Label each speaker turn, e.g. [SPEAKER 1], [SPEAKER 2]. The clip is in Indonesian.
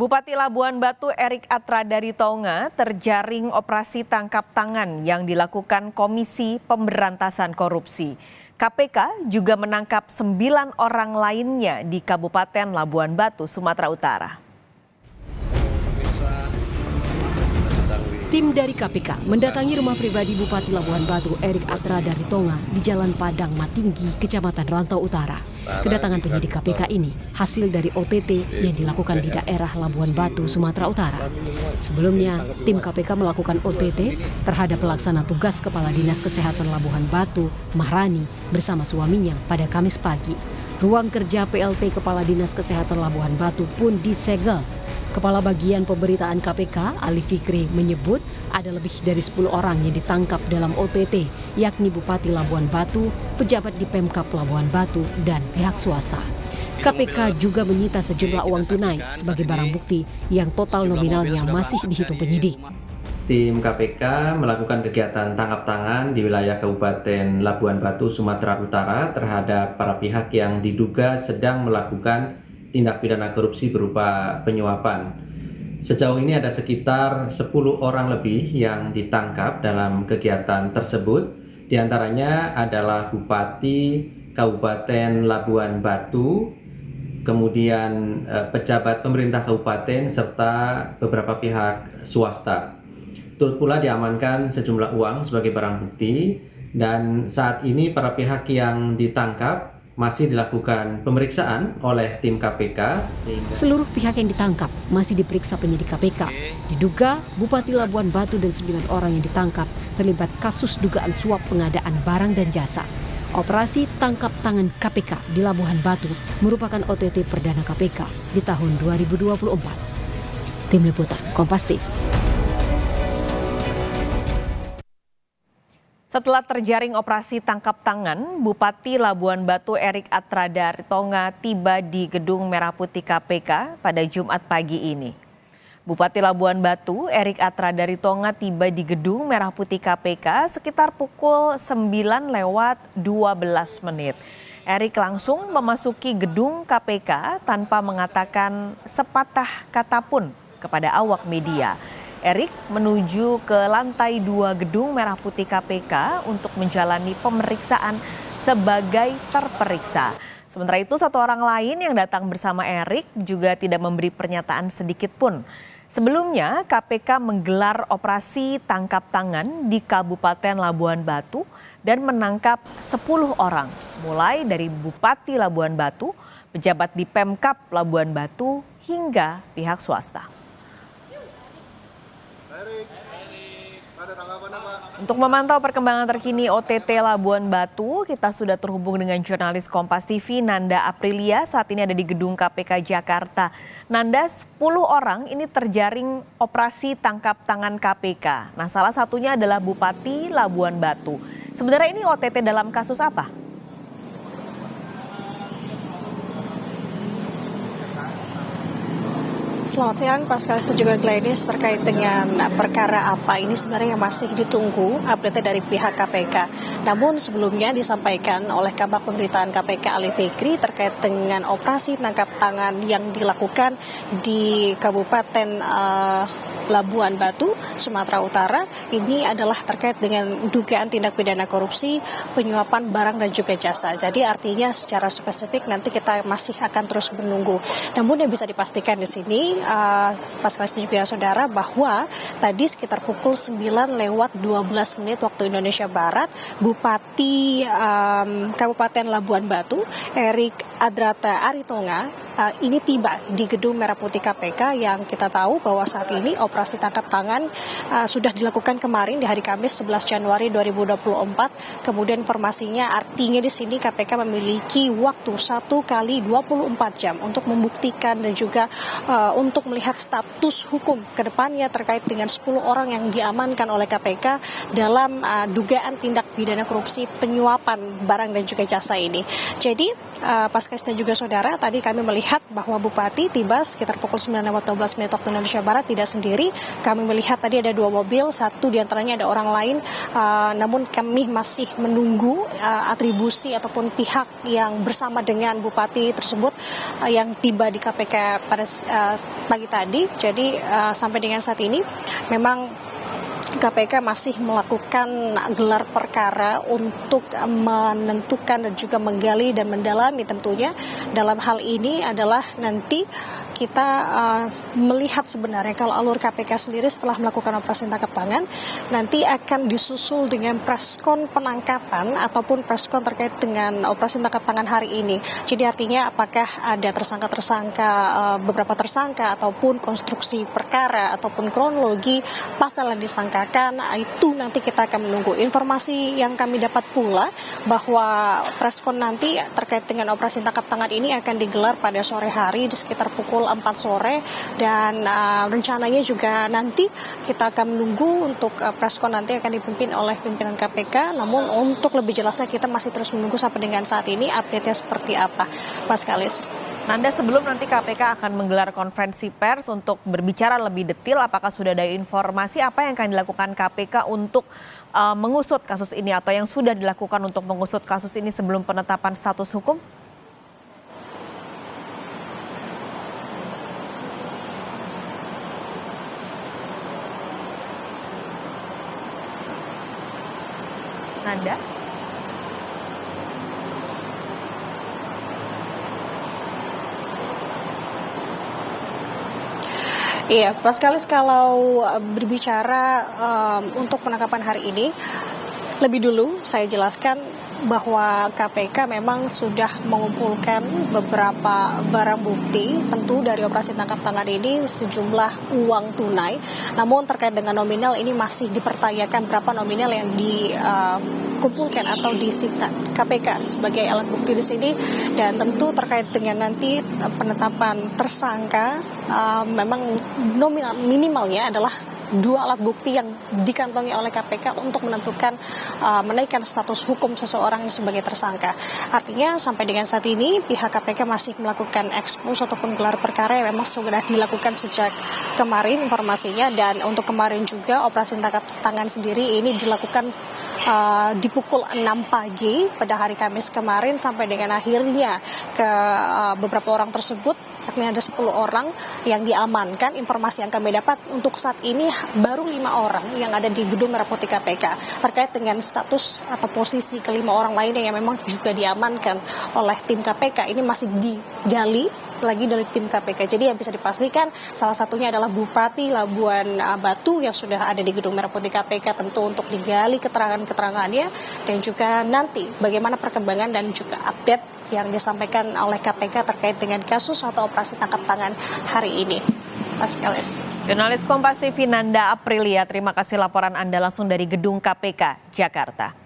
[SPEAKER 1] Bupati Labuan Batu Erik Atradaritonga terjaring operasi tangkap tangan yang dilakukan Komisi Pemberantasan Korupsi. KPK juga menangkap 9 orang lainnya di Kabupaten Labuan Batu, Sumatera Utara.
[SPEAKER 2] Tim dari KPK mendatangi rumah pribadi Bupati Labuan Batu Erik Atradaritonga di Jalan Padang Matinggi, Kecamatan Rantau Utara. Kedatangan penyidik KPK ini hasil dari OTT yang dilakukan di daerah Labuan Batu, Sumatera Utara. Sebelumnya, tim KPK melakukan OTT terhadap pelaksana tugas Kepala Dinas Kesehatan Labuan Batu, Mahrani, bersama suaminya pada Kamis pagi. Ruang kerja PLT Kepala Dinas Kesehatan Labuan Batu pun disegel. Kepala Bagian Pemberitaan KPK, Ali Fikri, menyebut ada lebih dari 10 orang yang ditangkap dalam OTT, yakni Bupati Labuan Batu, pejabat di Pemkab Labuan Batu, dan pihak swasta. KPK juga menyita sejumlah uang tunai sebagai barang bukti yang total nominalnya masih dihitung penyidik.
[SPEAKER 3] Tim KPK melakukan kegiatan tangkap tangan di wilayah Kabupaten Labuan Batu, Sumatera Utara terhadap para pihak yang diduga sedang melakukan tindak pidana korupsi berupa penyuapan. Sejauh ini ada sekitar 10 orang lebih yang ditangkap dalam kegiatan tersebut. Di antaranya adalah Bupati Kabupaten Labuan Batu, kemudian pejabat pemerintah kabupaten, serta beberapa pihak swasta. Turut pula diamankan sejumlah uang sebagai barang bukti, dan saat ini para pihak yang ditangkap masih dilakukan pemeriksaan oleh tim KPK.
[SPEAKER 2] Seluruh pihak yang ditangkap masih diperiksa penyidik KPK. Diduga Bupati Labuan Batu dan 9 orang yang ditangkap terlibat kasus dugaan suap pengadaan barang dan jasa. Operasi tangkap tangan KPK di Labuan Batu merupakan OTT perdana KPK di tahun 2024. Tim Liputan Kompas TV.
[SPEAKER 1] Setelah terjaring operasi tangkap tangan, Bupati Labuan Batu Erik Atradaritonga tiba di Gedung Merah Putih KPK pada Jumat pagi ini. Bupati Labuan Batu Erik Atradaritonga tiba di Gedung Merah Putih KPK sekitar pukul 9:12. Erik langsung memasuki gedung KPK tanpa mengatakan sepatah kata pun kepada awak media. Erik menuju ke lantai 2 Gedung Merah Putih KPK untuk menjalani pemeriksaan sebagai terperiksa. Sementara itu, 1 orang lain yang datang bersama Erik juga tidak memberi pernyataan sedikit pun. Sebelumnya, KPK menggelar operasi tangkap tangan di Kabupaten Labuan Batu dan menangkap 10 orang, mulai dari Bupati Labuan Batu, pejabat di Pemkab Labuan Batu, hingga pihak swasta. Untuk memantau perkembangan terkini OTT Labuan Batu, kita sudah terhubung dengan jurnalis Kompas TV Nanda Aprilia. Saat ini ada di Gedung KPK Jakarta. Nanda, 10 orang ini terjaring operasi tangkap tangan KPK. Nah, salah satunya adalah Bupati Labuan Batu. Sebenarnya ini OTT dalam kasus apa?
[SPEAKER 4] Selamat siang, Pascal dan juga Gladys. Terkait dengan perkara apa ini sebenarnya yang masih ditunggu update dari pihak KPK. Namun sebelumnya disampaikan oleh Kabag Pemberitaan KPK Ali Fikri terkait dengan operasi tangkap tangan yang dilakukan di Kabupaten Labuan Batu, Sumatera Utara. Ini adalah terkait dengan dugaan tindak pidana korupsi, penyuapan barang dan juga jasa. Jadi artinya secara spesifik nanti kita masih akan terus menunggu. Namun yang bisa dipastikan di sini, Pascal dan juga saudara, bahwa tadi sekitar pukul 9:12 waktu Indonesia Barat, Bupati Kabupaten Labuan Batu Erik Atradaritonga ini tiba di Gedung Merah Putih KPK yang kita tahu bahwa saat ini operasi tangkap tangan sudah dilakukan kemarin di hari Kamis 11 Januari 2024. Kemudian informasinya artinya di sini KPK memiliki waktu 1 kali 24 jam untuk membuktikan dan juga untuk melihat status hukum ke depannya terkait dengan 10 orang yang diamankan oleh KPK dalam dugaan tindak pidana korupsi penyuapan barang dan juga jasa ini. Jadi Pascal Kalis dan juga saudara, tadi kami melihat bahwa Bupati tiba sekitar pukul 9:12 waktu Indonesia Barat tidak sendiri. Kami melihat tadi ada 2 mobil, satu diantaranya ada orang lain, namun kami masih menunggu atribusi ataupun pihak yang bersama dengan Bupati tersebut yang tiba di KPK pada pagi tadi. Jadi sampai dengan saat ini memang KPK masih melakukan gelar perkara untuk menentukan dan juga menggali dan mendalami tentunya. Dalam hal ini adalah nanti kita melihat sebenarnya kalau alur KPK sendiri setelah melakukan operasi tangkap tangan nanti akan disusul dengan preskon penangkapan ataupun preskon terkait dengan operasi tangkap tangan hari ini. Jadi artinya apakah ada tersangka-tersangka, beberapa tersangka ataupun konstruksi perkara ataupun kronologi pasal yang disangkakan, itu nanti kita akan menunggu. Informasi yang kami dapat pula bahwa preskon nanti terkait dengan operasi tangkap tangan ini akan digelar pada sore hari di sekitar pukul 4 sore dan rencananya juga nanti kita akan menunggu untuk preskon nanti akan dipimpin oleh pimpinan KPK. Namun untuk lebih jelasnya kita masih terus menunggu sampai dengan saat ini update-nya seperti apa, Mas Kalis.
[SPEAKER 1] Nanda, sebelum nanti KPK akan menggelar konferensi pers untuk berbicara lebih detail, apakah sudah ada informasi apa yang akan dilakukan KPK untuk mengusut kasus ini atau yang sudah dilakukan untuk mengusut kasus ini sebelum penetapan status hukum? Nanda?
[SPEAKER 4] Iya, Mas Kalis, kalau berbicara untuk penangkapan hari ini, lebih dulu saya jelaskan bahwa KPK memang sudah mengumpulkan beberapa barang bukti tentu dari operasi tangkap tangan ini sejumlah uang tunai. Namun terkait dengan nominal ini masih dipertanyakan berapa nominal yang dikumpulkan atau disita KPK sebagai alat bukti di sini. Dan tentu terkait dengan nanti penetapan tersangka memang nominal minimalnya adalah 2 alat bukti yang dikantongi oleh KPK untuk menentukan menaikkan status hukum seseorang sebagai tersangka. Artinya sampai dengan saat ini pihak KPK masih melakukan ekspos ataupun gelar perkara yang memang sudah dilakukan sejak kemarin informasinya, dan untuk kemarin juga operasi tangkap tangan sendiri ini dilakukan di pukul 6 pagi pada hari Kamis kemarin sampai dengan akhirnya ke beberapa orang tersebut, yakni ada 10 orang yang diamankan. Informasi yang kami dapat untuk saat ini baru 5 orang yang ada di gedung Merah Putih KPK. Terkait dengan status atau posisi ke-5 orang lainnya yang memang juga diamankan oleh tim KPK ini masih digali lagi dari tim KPK. Jadi yang bisa dipastikan salah satunya adalah Bupati Labuan Batu yang sudah ada di gedung Merah Putih KPK tentu untuk digali keterangan-keterangannya dan juga nanti bagaimana perkembangan dan juga update yang disampaikan oleh KPK terkait dengan kasus atau operasi tangkap tangan hari ini. Mas Kalis.
[SPEAKER 1] Jurnalis Kompas TV Nanda Aprilia, terima kasih laporan Anda langsung dari gedung KPK Jakarta.